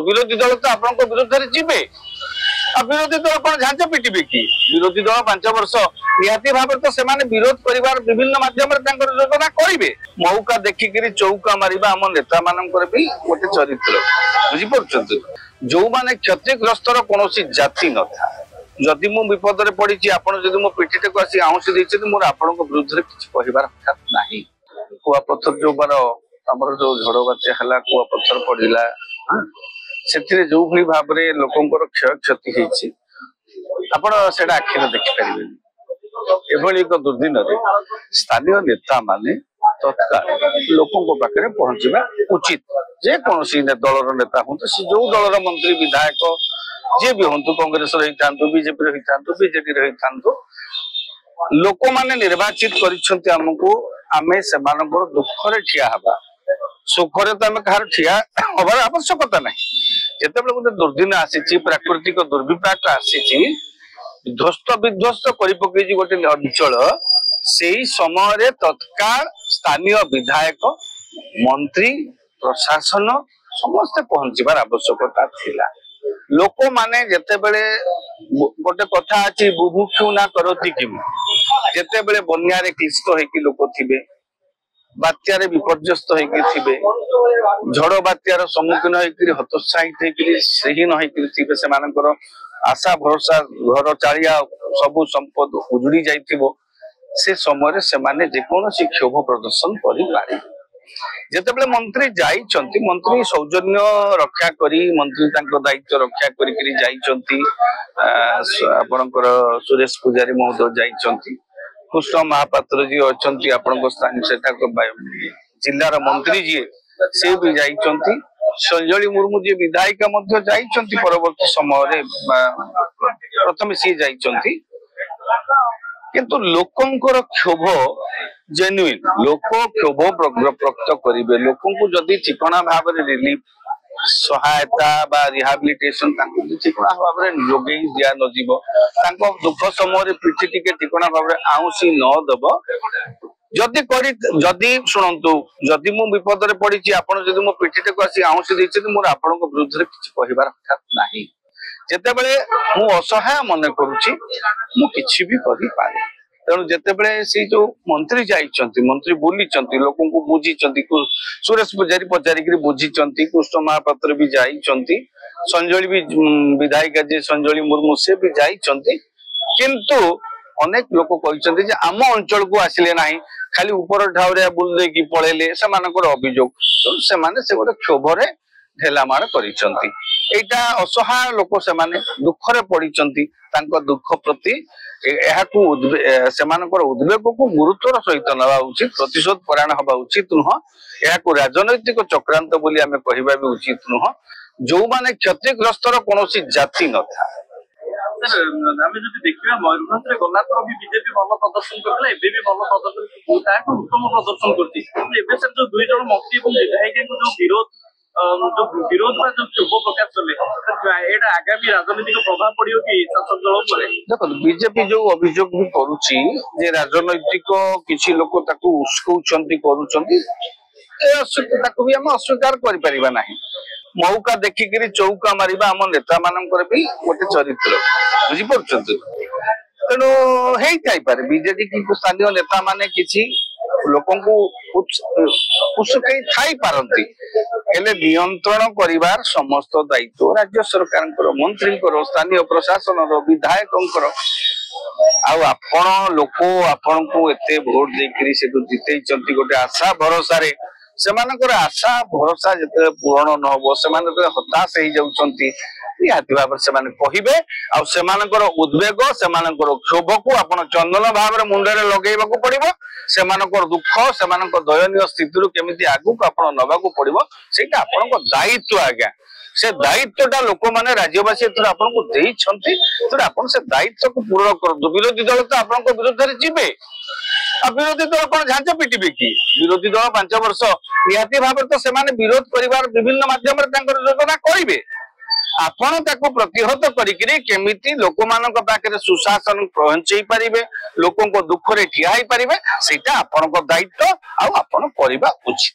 विरोधी दल तो आपण विरुद्ध जीवे विरोधी दल कौन झांझ पिटे कि विरोधी दल 5 वर्ष निहाती भाव तो से विरोध कर विभिन्न मध्यम योजना करेंगे मौका देखिक चौका मारिबा आम नेता मानकर भी गोटे चरित्र बुझीपार जो माने क्षतिग्रस्तर कौन जाति न था जदि मु विपद पड़ी आपड़ जदि मो पिठी को आसी आउंसी देते मोर आपण विरुद्ध किसी कहबार ना कुआपथर जो बार आमर जो झड़ बात्या है कुआपथर पड़ा से जो भाई भाव में लोकंर क्षय क्षति आपड़ से आखिर देखिपारे एभली एक दुर्दिन स्थानीय नेता माने तत्काल लोकों पाखे पहुंचवा उचित जेकोसी दलर नेता हूँ सी जो दलर मंत्री विधायक जी भी हूँ कांग्रेस रही था बीजेपी रही था बीजेपी रही था लोक माने निर्वाचित करमको आमे से दुखरे ठिया हवा सुखरे तो आम कहार ठिया हबार आवश्यकता ना जिते गोटे दुर्दिन आसी प्राकृतिक दुर्विपाक आसी ध्वस्त विध्वस्त कर पकई गोटे अंचल से समय तत्काल स्थानीय विधायक मंत्री प्रशासन समस्ते पहुंचबार आवश्यकता थिला लोक माने जेते बेले गोटे कथा अछि बुभुक्षु ना करती किम जेते बेले बन्या रे क्लिष्ट होइकी लोक थिबे बात्या रे विपर्यस्त होइकी थिबे झड़ बात्यार सम्मुखीन होइकी हतोत्साहित होइकी सेहीन होइकी थिबे से मानकर आशा भरोसा घर चालिया सबु संपद उजुड़ी जाइथिबो से समय से माने जेकोसी क्षोभ प्रदर्शन करि पारे जेतेबेले मंत्री जाइछंती मंत्री सौजन्य रक्षा करी मंत्री तांको दायित्व रक्षा करी जाइछंती आपनकर सुरेश पुजारी महोदय जाइछंती कृष्ण महापात्र जी अछंती आपनको स्थान सेठाको जिल्लार मंत्री जी से भी जाइछंती संजली मुर्मू जी विधायिका मध्य जाइछंती परवर्ती समय रे प्रथम सी जाइछंती किंतु लोकंकर क्षोभ जेन्युइन लोक क्षोभ प्रकट करेंगे लोक जदि ठिकना भाव में रिलीफ सहायता बा रिहाबिलिटेशन ठिकना भाव में जोगे दिया न दुख समय पिठी टिके ठिकना भाव में आउसी नदब जदि शुणु जदि मु विपद पड़ी आपड़ जदि मो पिठी को आसी आउसी देते मोर आपण विरुद्ध किसी कहबार ना जिते बड़े मु असहाय मन करुच्ची मु किछि भी करि पारे तेणु जिते सी जो मंत्री जाइछंती मंत्री बुलीचंती लोकों को बुझीचंती सुरेश पुजारी पचारिक बुझीचंती कृष्ण महापात्र भी जाइछंती संजली भी विधायिका जे संजली मुर्मू से भी जाइछंती किंतु अनेक लोक कहते जे आम अंचल को आसिले नाही खाली ऊपर ठावरिया बुल देकी पळेले सेमानकर अभियोग से माने से गोटे क्षोभरे ढेलामाड़ करिसंती एटा असहाय लोक से माने दुखरे पड़िचंती तांको दुख प्रति एहाकू सेमानकर उद्वेग को गुरुत्वर सहित नवा उचित प्रतिशोध परायण हवा उचित नुह एहाकू राजनैतिक चक्रांत बोली आमे कहिबा भी उचित नुह जो माने क्षतिग्रस्तर कोनोसी जाति न था सर आमे जदि देखिबा मयूरभंज रे गला तो भी बीजेपी भलो प्रदर्शन करला एबे भी भलो प्रदर्शन ताको उत्तम प्रदर्शन करती एबे सर जो दुई जण मंत्री और विधायक को जो विरोध जो क्षोभ प्रकाश कले एटा आगामी राजनीतिक प्रभाव पड़ियो कि शासक दल पर देखो बीजेपी जो अभियोग भी करूची जे राजनैतिक किछि लोक ताकू उस्कौचंती करूचंती ताकू भी हम अस्वीकार करि परिबा नाही मौका देखिक चौका मारिबा आम नेता मानकर भी गोटे चरित्र बुझीपार तेणु हो बीजेपी की स्थानीय नेता माने किछि लोकों को उस्कई थाई पारंती हेले नियंत्रण करिवार समस्त दायित्व राज्य सरकार मंत्री स्थानीय प्रशासन विधायक लोक आपण को एते भोट देकरी से जितैचंती गोटे आशा भरोसा रे सेमानकर आशा भरोसा जते पूर्ण न हो से हताश हो जाउचंती निहाती भाव से कहिबे आ सेमानकर उद्वेग सेमानकर क्षोभ को आपण चंदन भाव में मुंडे लगेबा को पड़िबो सेमानकर दुख सेमानकर दयनीय स्थिति रु केमिति आगु को आपण नबा को पड़िबो सेटा आपनकर दायित्व आज्ञा से दायित्वटा लोक माने राज्यवासी एथर आपन को देइछंती तो आपन से दायित्व को पूर्ण करदो विरोधी दल तो आपन को विरोध रे जिबे विरोधी दल कौन झांझ पिटे कि विरोधी दल 5 वर्ष निहाती भाव तो से विरोध कर विभिन्न मध्यम योजना करेंगे आपण ताको प्रतिहत करिकरी केमिति लोक मानक पाखरे सुशासन पहुंचई पारिबे लोकों को दुख रे ठिया ही पारिबे सेटा आपन को दायित्व आ आपण करिबा उचित।